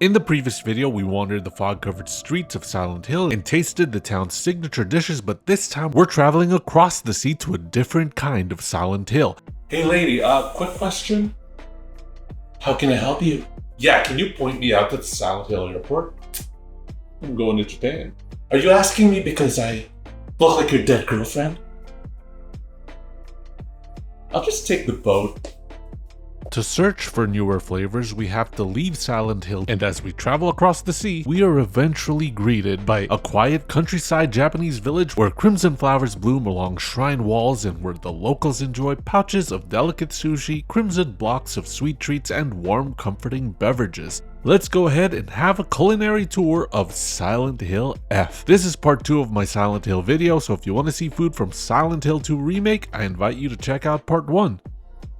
In the previous video, we wandered the fog-covered streets of Silent Hill and tasted the town's signature dishes, but this time we're traveling across the sea to a different kind of Silent Hill. Hey lady, quick question. How can I help you? Yeah, can you point me out to the Silent Hill airport? I'm going to Japan. Are you asking me because I look like your dead girlfriend? I'll just take the boat. To search for newer flavors, we have to leave Silent Hill, and as we travel across the sea, we are eventually greeted by a quiet countryside Japanese village where crimson flowers bloom along shrine walls and where the locals enjoy pouches of delicate sushi, crimson blocks of sweet treats, and warm, comforting beverages. Let's go ahead and have a culinary tour of Silent Hill F. This is part 2 of my Silent Hill video, so if you want to see food from Silent Hill 2 Remake, I invite you to check out part 1.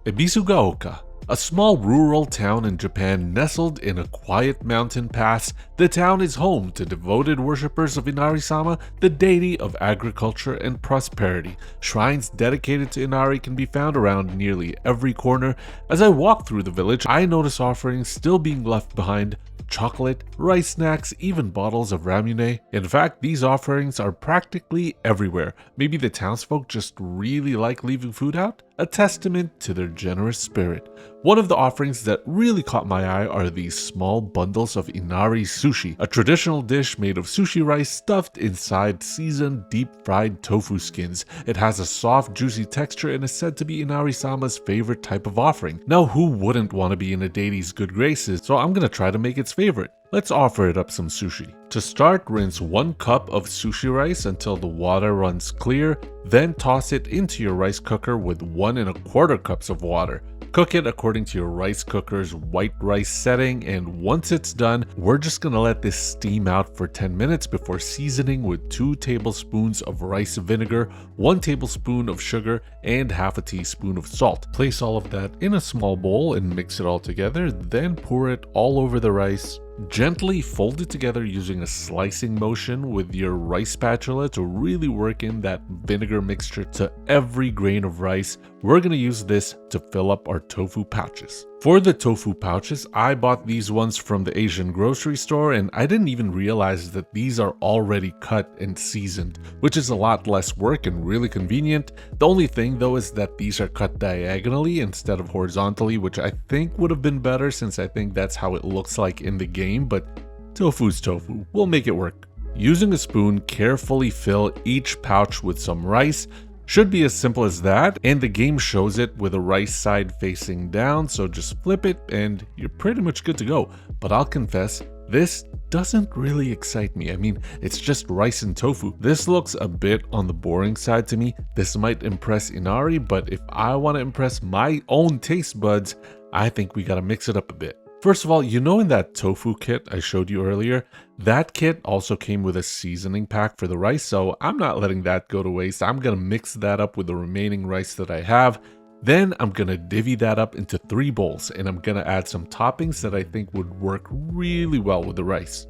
Ebisugaoka. A small rural town in Japan nestled in a quiet mountain pass, the town is home to devoted worshippers of Inari-sama, the deity of agriculture and prosperity. Shrines dedicated to Inari can be found around nearly every corner. As I walk through the village, I notice offerings still being left behind: chocolate, rice snacks, even bottles of ramune. In fact, these offerings are practically everywhere. Maybe the townsfolk just really like leaving food out? A testament to their generous spirit. One of the offerings that really caught my eye are these small bundles of Inari Sushi, a traditional dish made of sushi rice stuffed inside seasoned deep-fried tofu skins. It has a soft, juicy texture and is said to be Inari-sama's favorite type of offering. Now, who wouldn't want to be in a deity's good graces, so I'm gonna try to make its favorite. Let's offer it up some sushi. To start, rinse 1 cup of sushi rice until the water runs clear, then toss it into your rice cooker with 1 1/4 cups of water. Cook it according to your rice cooker's white rice setting, and once it's done, we're just gonna let this steam out for 10 minutes before seasoning with 2 tablespoons of rice vinegar, 1 tablespoon of sugar, and half a teaspoon of salt. Place all of that in a small bowl and mix it all together, then pour it all over the rice. Gently fold it together using a slicing motion with your rice spatula to really work in that vinegar mixture to every grain of rice. We're going to use this to fill up our tofu pouches. For the tofu pouches, I bought these ones from the Asian grocery store, and I didn't even realize that these are already cut and seasoned, which is a lot less work and really convenient. The only thing though is that these are cut diagonally instead of horizontally, which I think would have been better since I think that's how it looks like in the game, but tofu's tofu, we'll make it work. Using a spoon, carefully fill each pouch with some rice. Should be as simple as that, and the game shows it with the rice side facing down, so just flip it and you're pretty much good to go. But I'll confess, this doesn't really excite me. I mean, it's just rice and tofu. This looks a bit on the boring side to me. This might impress Inari, but if I want to impress my own taste buds, I think we gotta mix it up a bit. First of all, you know in that tofu kit I showed you earlier, that kit also came with a seasoning pack for the rice, so I'm not letting that go to waste. I'm gonna mix that up with the remaining rice that I have. Then I'm gonna divvy that up into 3 bowls, and I'm gonna add some toppings that I think would work really well with the rice.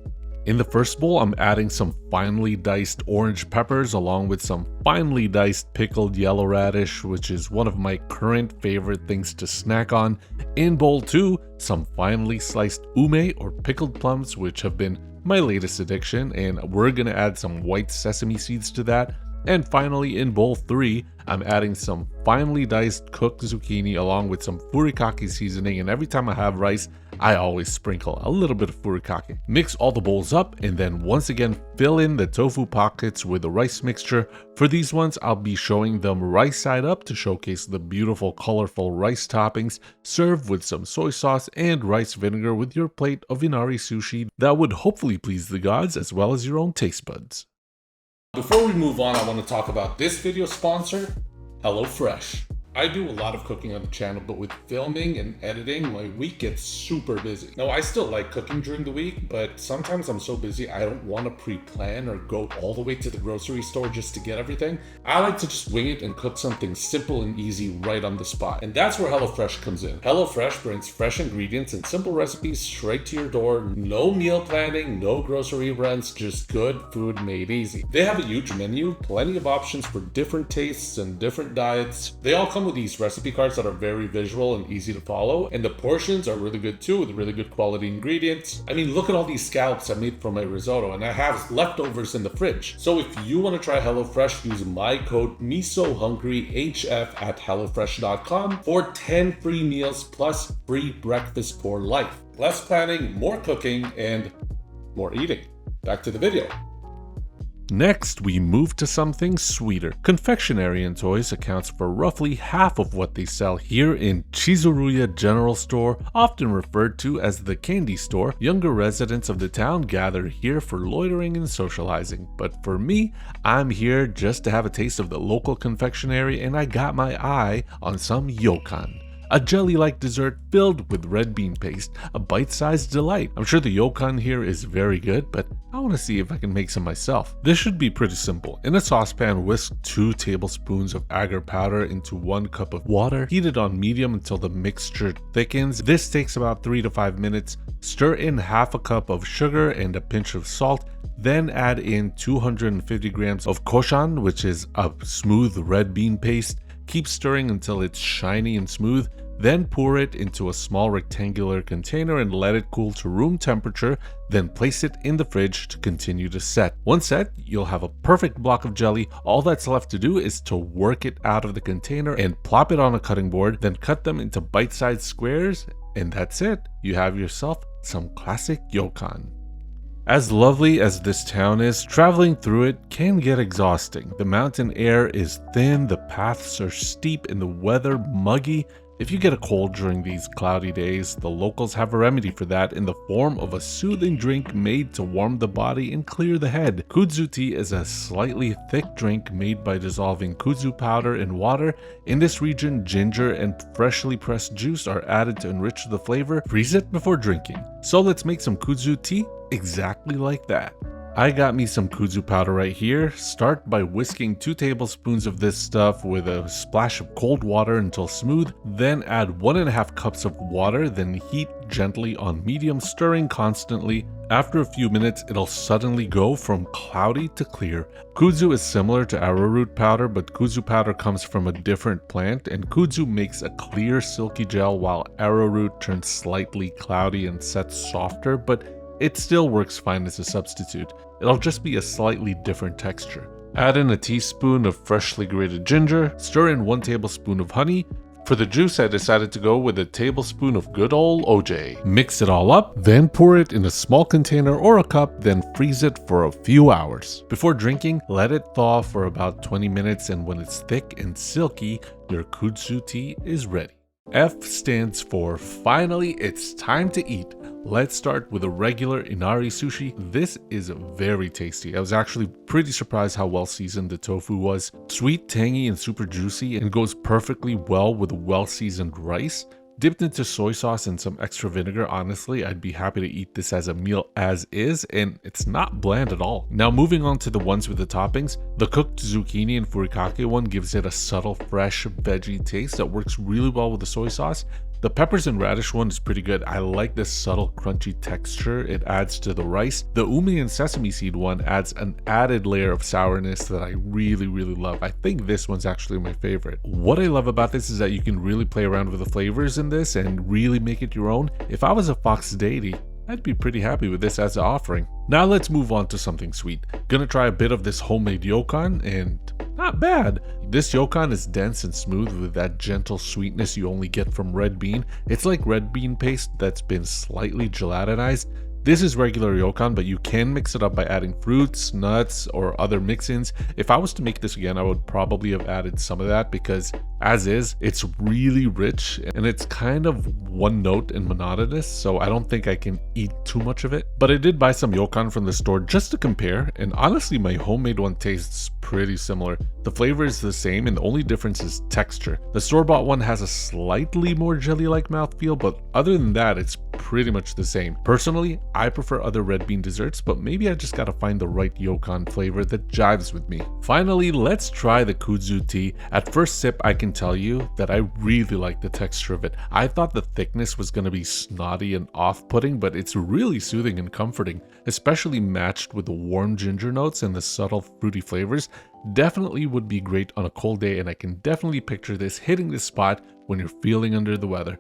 In the first bowl, I'm adding some finely diced orange peppers along with some finely diced pickled yellow radish, which is one of my current favorite things to snack on. In bowl 2, some finely sliced ume or pickled plums, which have been my latest addiction, and we're gonna add some white sesame seeds to that. And finally, in bowl 3, I'm adding some finely diced cooked zucchini along with some furikake seasoning, and every time I have rice, I always sprinkle a little bit of furikake. Mix all the bowls up and then once again fill in the tofu pockets with the rice mixture. For these ones, I'll be showing them rice side up to showcase the beautiful colorful rice toppings. Serve with some soy sauce and rice vinegar with your plate of Inari sushi that would hopefully please the gods as well as your own taste buds. Before we move on, I want to talk about this video sponsor, HelloFresh. I do a lot of cooking on the channel, but with filming and editing, my week gets super busy. Now, I still like cooking during the week, but sometimes I'm so busy I don't want to pre-plan or go all the way to the grocery store just to get everything. I like to just wing it and cook something simple and easy right on the spot. And that's where HelloFresh comes in. HelloFresh brings fresh ingredients and simple recipes straight to your door. No meal planning, no grocery runs, just good food made easy. They have a huge menu, plenty of options for different tastes and different diets. They all come come with these recipe cards that are very visual and easy to follow, and the portions are really good too, with really good quality ingredients. I mean, look at all these scallops I made for my risotto, and I have leftovers in the fridge. So if you want to try HelloFresh, use my code MisoHungrieHF at HelloFresh.com for 10 free meals plus free breakfast for life. Less planning, more cooking, and more eating. Back to the video. Next, we move to something sweeter. Confectionery and toys accounts for roughly half of what they sell here in Chizuruya General Store, often referred to as the candy store. Younger residents of the town gather here for loitering and socializing. But for me, I'm here just to have a taste of the local confectionery, and I got my eye on some Yokan. A jelly-like dessert filled with red bean paste, a bite-sized delight. I'm sure the Yokan here is very good, but I want to see if I can make some myself. This should be pretty simple. In a saucepan, whisk 2 tablespoons of agar powder into 1 cup of water. Heat it on medium until the mixture thickens. This takes about 3 to 5 minutes. Stir in half a cup of sugar and a pinch of salt. Then add in 250 grams of koshan, which is a smooth red bean paste. Keep stirring until it's shiny and smooth. Then pour it into a small rectangular container and let it cool to room temperature. Then place it in the fridge to continue to set. Once set, you'll have a perfect block of jelly. All that's left to do is to work it out of the container and plop it on a cutting board. Then cut them into bite-sized squares, and that's it. You have yourself some classic Yokan. As lovely as this town is, traveling through it can get exhausting. The mountain air is thin, the paths are steep, and the weather muggy. If you get a cold during these cloudy days, the locals have a remedy for that in the form of a soothing drink made to warm the body and clear the head. Kudzu Tea is a slightly thick drink made by dissolving kudzu powder in water. In this region, ginger and freshly pressed juice are added to enrich the flavor. Freeze it before drinking. So let's make some kudzu tea exactly like that. I got me some kudzu powder right here. Start by whisking 2 tablespoons of this stuff with a splash of cold water until smooth. Then add 1.5 cups of water, then heat gently on medium, stirring constantly. After a few minutes, it'll suddenly go from cloudy to clear. Kudzu is similar to arrowroot powder, but kudzu powder comes from a different plant, and kudzu makes a clear silky gel while arrowroot turns slightly cloudy and sets softer, but it still works fine as a substitute. It'll just be a slightly different texture. Add in a teaspoon of freshly grated ginger, stir in 1 tablespoon of honey. For the juice, I decided to go with a tablespoon of good old OJ. Mix it all up, then pour it in a small container or a cup, then freeze it for a few hours. Before drinking, let it thaw for about 20 minutes, and when it's thick and silky, your kudzu tea is ready. F stands for finally, it's time to eat. Let's start with a regular Inari Sushi. This is very tasty. I was actually pretty surprised how well seasoned the tofu was. Sweet, tangy, and super juicy, and goes perfectly well with well seasoned rice. Dipped into soy sauce and some extra vinegar, honestly, I'd be happy to eat this as a meal as is, and it's not bland at all. Now moving on to the ones with the toppings, the cooked zucchini and furikake one gives it a subtle, fresh veggie taste that works really well with the soy sauce. The peppers and radish one is pretty good. I like this subtle crunchy texture it adds to the rice. The umi and sesame seed one adds an added layer of sourness that I really love. I think this one's actually my favorite. What I love about this is that you can really play around with the flavors in this and really make it your own. If I was a Fox deity, I'd be pretty happy with this as an offering. Now let's move on to something sweet. Gonna try a bit of this homemade Yokan, and not bad. This Yokan is dense and smooth with that gentle sweetness you only get from red bean. It's like red bean paste that's been slightly gelatinized. This is regular Yokan, but you can mix it up by adding fruits, nuts, or other mix-ins. If I was to make this again, I would probably have added some of that because as is, it's really rich and it's kind of one note and monotonous, so I don't think I can eat too much of it. But I did buy some Yokan from the store just to compare, and honestly my homemade one tastes pretty similar. The flavor is the same and the only difference is texture. The store-bought one has a slightly more jelly-like mouthfeel, but other than that, it's pretty much the same. Personally, I prefer other red bean desserts, but maybe I just gotta find the right Yokan flavor that jives with me. Finally, let's try the Kudzu tea. At first sip, I can tell you that I really like the texture of it. I thought the thickness was gonna be snotty and off-putting, but it's really soothing and comforting, especially matched with the warm ginger notes and the subtle fruity flavors. Definitely would be great on a cold day, and I can definitely picture this hitting the spot when you're feeling under the weather.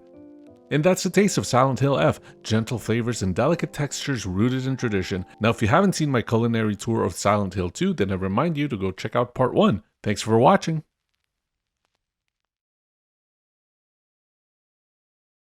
And that's the taste of Silent Hill F, gentle flavors and delicate textures rooted in tradition. Now, if you haven't seen my culinary tour of Silent Hill 2, then I remind you to go check out part 1. Thanks for watching!